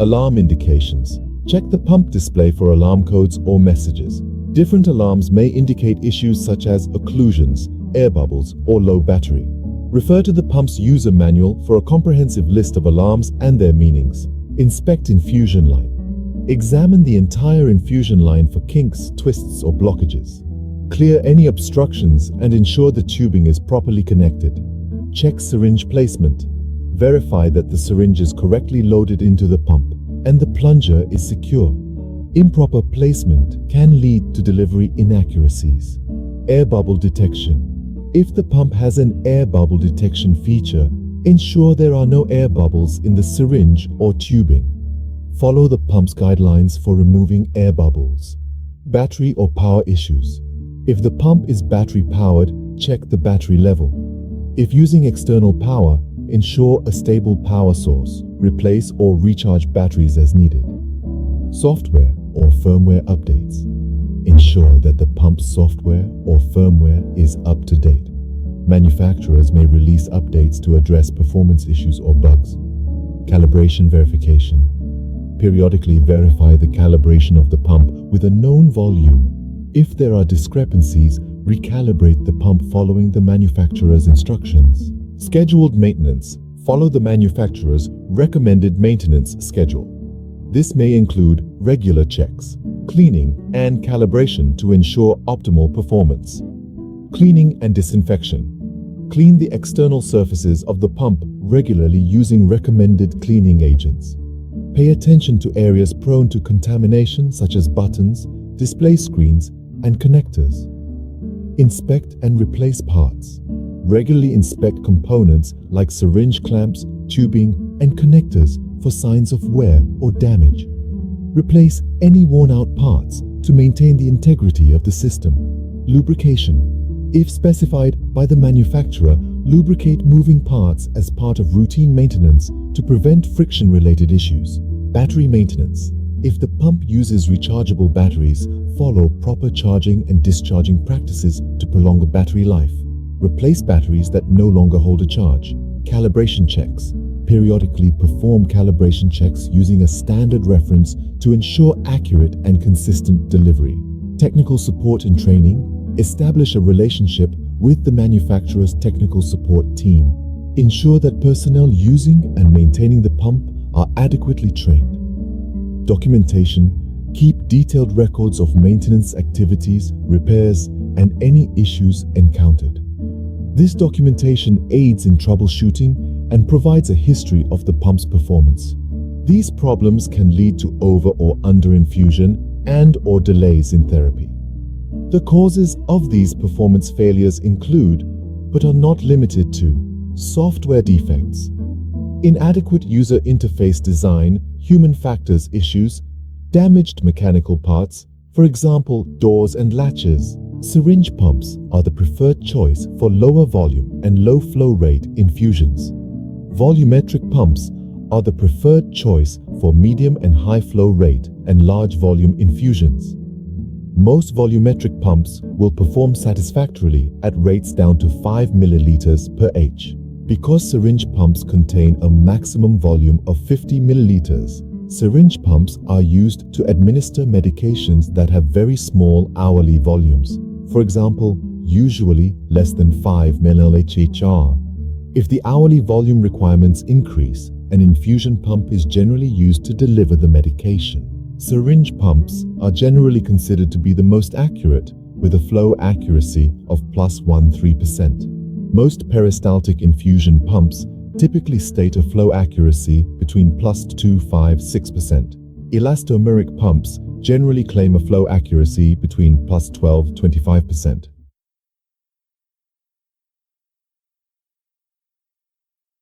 Alarm indications. Check the pump display for alarm codes or messages. Different alarms may indicate issues such as occlusions, air bubbles, or low battery. Refer to the pump's user manual for a comprehensive list of alarms and their meanings. Inspect infusion line. Examine the entire infusion line for kinks, twists, or blockages. Clear any obstructions and ensure the tubing is properly connected. Check syringe placement. Verify that the syringe is correctly loaded into the pump and the plunger is secure. Improper placement can lead to delivery inaccuracies. Air bubble detection. If the pump has an air bubble detection feature, ensure there are no air bubbles in the syringe or tubing. Follow the pump's guidelines for removing air bubbles. Battery or power issues. If the pump is battery powered, check the battery level. If using external power, ensure a stable power source. Replace or recharge batteries as needed. Software or firmware updates. Ensure that the pump's software or firmware is up to date. Manufacturers may release updates to address performance issues or bugs. Calibration verification. Periodically verify the calibration of the pump with a known volume. If there are discrepancies, recalibrate the pump following the manufacturer's instructions. Scheduled maintenance. Follow the manufacturer's recommended maintenance schedule. This may include regular checks, cleaning, and calibration to ensure optimal performance. Cleaning and disinfection. Clean the external surfaces of the pump regularly using recommended cleaning agents. Pay attention to areas prone to contamination such as buttons, display screens, and connectors. Inspect and replace parts. Regularly inspect components like syringe clamps, tubing, and connectors for signs of wear or damage. Replace any worn-out parts to maintain the integrity of the system. Lubrication. If specified by the manufacturer, lubricate moving parts as part of routine maintenance to prevent friction-related issues. Battery maintenance. If the pump uses rechargeable batteries, follow proper charging and discharging practices to prolong the battery life. Replace batteries that no longer hold a charge. Calibration checks. Periodically perform calibration checks using a standard reference to ensure accurate and consistent delivery. Technical support and training. Establish a relationship with the manufacturer's technical support team. Ensure that personnel using and maintaining the pump are adequately trained. Documentation. Keep detailed records of maintenance activities, repairs, and any issues encountered. This documentation aids in troubleshooting and provides a history of the pump's performance. These problems can lead to over or under infusion and/or delays in therapy. The causes of these performance failures include, but are not limited to, software defects, inadequate user interface design, human factors issues, damaged mechanical parts, for example, doors and latches. Syringe pumps are the preferred choice for lower volume and low flow rate infusions. Volumetric pumps are the preferred choice for medium and high flow rate and large volume infusions. Most volumetric pumps will perform satisfactorily at rates down to 5 milliliters per H. Because syringe pumps contain a maximum volume of 50 milliliters, syringe pumps are used to administer medications that have very small hourly volumes. For example, usually less than 5 ml/hr. If the hourly volume requirements increase, an infusion pump is generally used to deliver the medication. Syringe pumps are generally considered to be the most accurate, with a flow accuracy of +13%. Most peristaltic infusion pumps typically state a flow accuracy between +256%. Elastomeric pumps generally claim a flow accuracy between +12–25%.